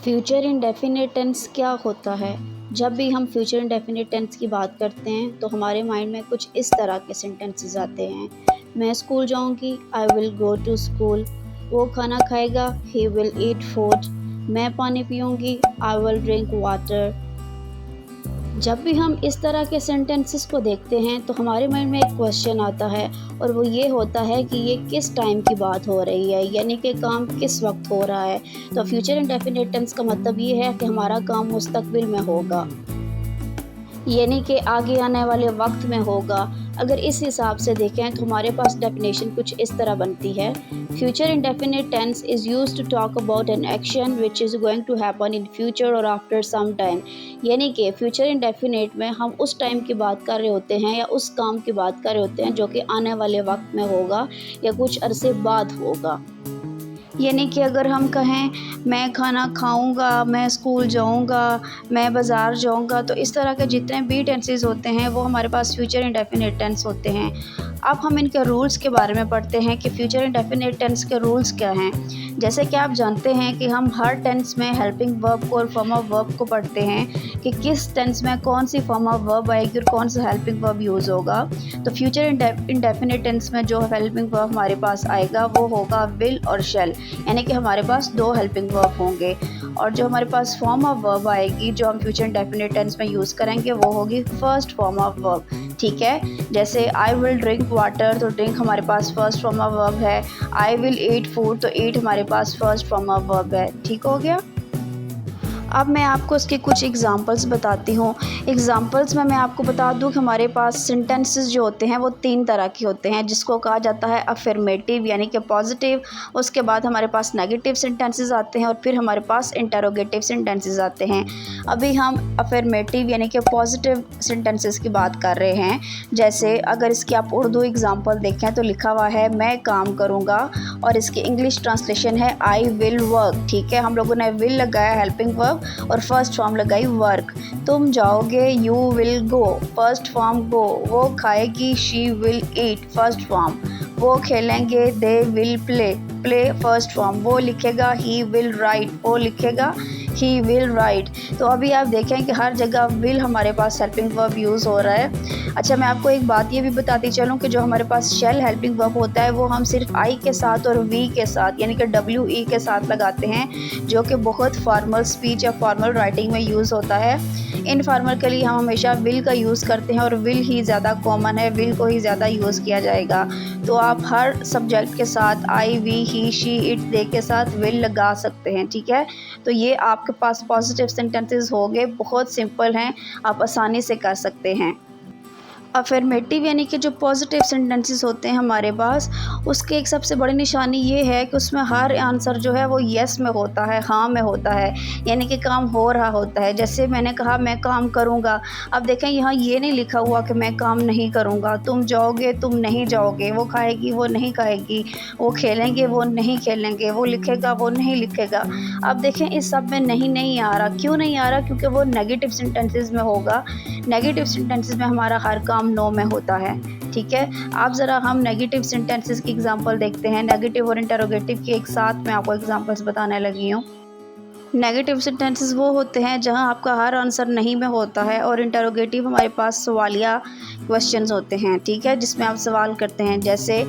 Future indefinite tense क्या होता है? जब भी हम फ्यूचर इंडेफिनिट टेंस की बात करते हैं तो हमारे माइंड में कुछ इस तरह के सेंटेंसेस आते हैं। मैं स्कूल जाऊंगी, I will go to school. वो खाना खाएगा, ही विल ईट फूड। मैं पानी पीऊंगी, आई विल ड्रिंक वाटर। जब भी हम इस तरह के सेंटेंसेस को देखते हैं तो हमारे माइंड में एक क्वेश्चन आता है और वो ये होता है कि ये किस टाइम की बात हो रही है, यानी कि काम किस वक्त हो रहा है। तो फ्यूचर इंडेफिनिट टेंस का मतलब ये है कि हमारा काम मुस्तकबिल में होगा, यानी कि आगे आने वाले वक्त में होगा। अगर इस हिसाब से देखें तो हमारे पास डेफिनेशन कुछ इस तरह बनती है। Future indefinite tense is used to talk about an action which is going to happen in future और आफ्टर सम टाइम। यानी कि फ्यूचर इंडेफिनिट में हम उस टाइम की बात कर रहे होते हैं या उस काम की बात कर रहे होते हैं जो कि आने वाले वक्त में होगा या कुछ अरसे बाद होगा। यानी कि अगर हम कहें मैं खाना खाऊंगा, मैं स्कूल जाऊंगा, मैं बाज़ार जाऊंगा, तो इस तरह के जितने भी टेंसेस होते हैं वो हमारे पास फ्यूचर इंडेफिनिट टेंस होते हैं। अब हम इनके रूल्स के बारे में पढ़ते हैं कि फ्यूचर इंडेफिनिट टेंस के रूल्स क्या हैं। जैसे कि आप जानते हैं कि हम हर टेंस में हेल्पिंग वर्ब को और फॉर्म ऑफ वर्ब को पढ़ते हैं कि किस टेंस में कौन सी फॉर्म ऑफ वर्ब आएगी और कौन सा हेल्पिंग वर्ब यूज़ होगा। तो फ्यूचर इंडेफिनिट टेंस में जो हेल्पिंग वर्ब हमारे पास आएगा वो होगा विल और शैल, यानी कि हमारे पास दो हेल्पिंग वर्ब होंगे। और जो हमारे पास फॉर्म ऑफ वर्ब आएगी जो हम फ्यूचर इंडेफिनिट टेंस में यूज़ करेंगे वो होगी फर्स्ट फॉर्म ऑफ वर्ब। ठीक है, जैसे आई विल ड्रिंक वाटर, तो ड्रिंक हमारे पास फर्स्ट फॉर्म ऑफ वर्ब है। आई विल ईट फूड, तो ईट हमारे पास फर्स्ट फॉर्म ऑफ वर्ब है। ठीक हो गया। अब मैं आपको इसके कुछ एग्जांपल्स बताती हूँ। एग्जांपल्स में मैं आपको बता दूँ कि हमारे पास सेंटेंसेस जो होते हैं वो तीन तरह के होते हैं, जिसको कहा जाता है अफर्मेटिव यानी कि पॉजिटिव। उसके बाद हमारे पास नेगेटिव सेंटेंसेस आते हैं और फिर हमारे पास इंटरोगेटिव सेंटेंसेस आते हैं। अभी हम अफर्मेटिव यानी कि पॉजिटिव सेंटेंसेस की बात कर रहे हैं। जैसे अगर इसकी आप उर्दू एग्जाम्पल देखें तो लिखा हुआ है मैं काम करूँगा और इसकी इंग्लिश ट्रांसलेशन है आई विल वर्क। ठीक है, हम लोगों ने विल लगाया हेल्पिंग वर्ब और फर्स्ट फॉर्म लगाई वर्क। तुम जाओगे, you will go, first form go. वो खाएगी, she will eat, first form. वो खेलेंगे, they will play, play first form. वो लिखेगा, ही विल राइट, वो लिखेगा, ही विल राइट। तो अभी आप देखें कि हर जगह विल हमारे पास हेल्पिंग वर्ब यूज़ हो रहा है। अच्छा, मैं आपको एक बात ये भी बताती चलूँ कि जो हमारे पास शेल हेल्पिंग वर्ब होता है वो हम सिर्फ आई के साथ और वी के साथ यानी कि WE के साथ लगाते हैं, जो कि बहुत फॉर्मल स्पीच या फॉर्मल राइटिंग में यूज़ होता है। इनफॉर्मल के लिए हम हमेशा विल का यूज़ करते हैं और विल ही ज़्यादा कॉमन है, विल को ही ज़्यादा यूज़ किया जाएगा। तो आप हर सब्जेक्ट के साथ आई, वी, ही, शी, इट, दे के साथ विल लगा सकते हैं। ठीक है, तो ये आपके पास पॉजिटिव सेंटेंसेस हो गए, बहुत सिंपल हैं, आप आसानी से कर सकते हैं। अफर्मेटिव यानी कि जो पॉजिटिव सेंटेंसेस होते हैं हमारे पास, उसके एक सबसे बड़ी निशानी ये है कि उसमें हर आंसर जो है वो येस में होता है, हाँ में होता है, यानी कि काम हो रहा होता है। जैसे मैंने कहा मैं काम करूँगा, अब देखें यहाँ ये नहीं लिखा हुआ कि मैं काम नहीं करूँगा। तुम जाओगे, तुम नहीं जाओगे। वो खाएगी, वो नहीं खाएगी। वो खेलेंगे, वो नहीं खेलेंगे। वो लिखेगा, वो नहीं लिखेगा। अब देखें इस सब में नहीं आ रहा। क्यों नहीं आ रहा? क्योंकि वो नेगेटिव सेंटेंसेस में होगा। नेगेटिव सेंटेंसेस में हमारा हर काम नो में होता है। ठीक है, आप ज़रा हम नेगेटिव सेंटेंसेस की एग्जांपल देखते हैं। नेगेटिव और इंटरोगेटिव की एक साथ मैं आपको एग्जांपल्स बताने लगी हूँ। नेगेटिव सेंटेंसेस वो होते हैं जहां आपका हर आंसर नहीं में होता है और इंटरोगेटिव हमारे पास सवालिया क्वेश्चंस होते हैं। ठीक है, जिसमें आप सवाल करते हैं। जैसे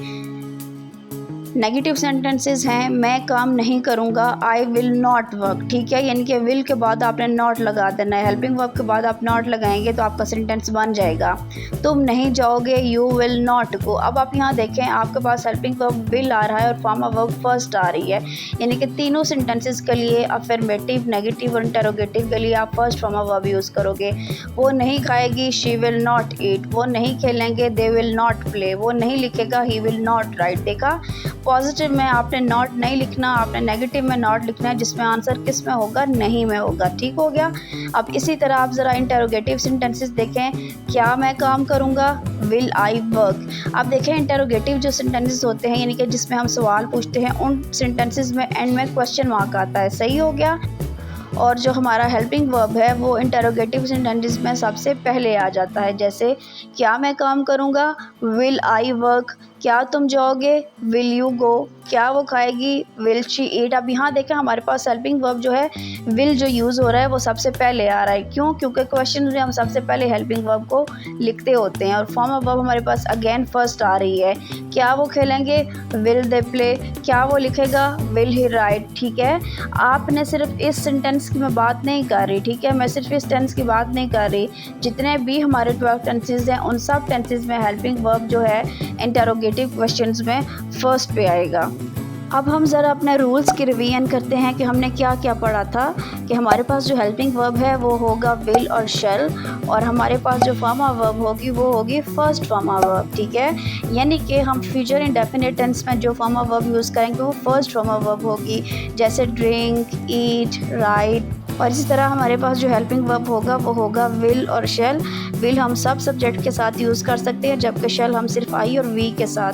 नेगेटिव सेंटेंसेस हैं मैं काम नहीं करूँगा, आई विल नॉट वर्क। ठीक है, यानी कि विल के बाद आपने नॉट लगा देना है। हेल्पिंग वर्ब के बाद आप नॉट लगाएंगे तो आपका सेंटेंस बन जाएगा। तुम नहीं जाओगे, यू विल नॉट गो। अब आप यहाँ देखें आपके पास हेल्पिंग वर्ब विल आ रहा है और फॉर्म ऑफ वर्ब फर्स्ट आ रही है, यानी कि तीनों सेंटेंसेस के लिए अफर्मेटिव, नेगेटिव और इंटरोगेटिव के लिए आप first form of verb use करोगे। वो नहीं खाएगी, शी विल नॉट ईट। वो नहीं खेलेंगे, दे विल नॉट प्ले। वो नहीं लिखेगा, ही विल नॉट राइट। देखा, पॉजिटिव में आपने नॉट नहीं लिखना, आपने नेगेटिव में नॉट लिखना है, जिसमें आंसर किस में होगा? नहीं में होगा। ठीक हो गया। अब इसी तरह आप ज़रा इंटरोगेटिव सेंटेंसेस देखें। क्या मैं काम करूँगा, विल आई वर्क। अब देखें इंटरोगेटिव जो सेंटेंसेस होते हैं यानी कि जिसमें हम सवाल पूछते हैं, उन सेंटेंसेस में एंड में क्वेश्चन मार्क आता है। सही हो गया। और जो हमारा हेल्पिंग वर्ब है वो इंटरोगेटिव सेंटेंसेस में सबसे पहले आ जाता है। जैसे क्या मैं काम करूँगा, विल आई वर्क। क्या तुम जाओगे, विल यू गो। क्या वो खाएगी, विल शी ईट। अब यहाँ देखें हमारे पास हेल्पिंग वर्ब जो है विल जो यूज़ हो रहा है वो सबसे पहले आ रहा है। क्यों? क्योंकि क्वेश्चन में हम सबसे पहले हेल्पिंग वर्ब को लिखते होते हैं और फॉर्म ऑफ वर्ब हमारे पास अगेन फर्स्ट आ रही है। क्या वो खेलेंगे, विल दे प्ले। क्या वो लिखेगा, विल ही राइट। ठीक है, आपने सिर्फ इस सेंटेंस की मैं बात नहीं कर रही, ठीक है, मैं सिर्फ इस टेंस की बात नहीं कर रही। जितने भी हमारे 12 टेंसेज हैं उन सब टेंसेज में हेल्पिंग वर्ब जो है इंटरोगेटिव क्वेश्चंस में फर्स्ट पे आएगा। अब हम ज़रा अपने रूल्स की रिवीजन करते हैं कि हमने क्या क्या पढ़ा था। कि हमारे पास जो हेल्पिंग वर्ब है वो होगा विल और शैल, और हमारे पास जो फॉर्म ऑफ वर्ब होगी वो होगी फर्स्ट फॉर्म ऑफ वर्ब। ठीक है, यानी कि हम फ्यूचर इंडेफिनिट टेंस में जो फॉर्म ऑफ वर्ब यूज़ करेंगे वो फर्स्ट फॉर्म ऑफ वर्ब होगी, जैसे ड्रिंक, ईट, राइट। और इसी तरह हमारे पास जो हेल्पिंग वर्ब होगा वो होगा विल और शैल। विल हम सब सब्जेक्ट के साथ यूज़ कर सकते हैं, जबकि शैल हम सिर्फ आई और वी के साथ।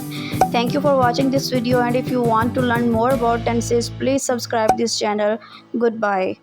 Thank you for watching this video, and if you want to learn more about tenses, please subscribe this channel. Goodbye.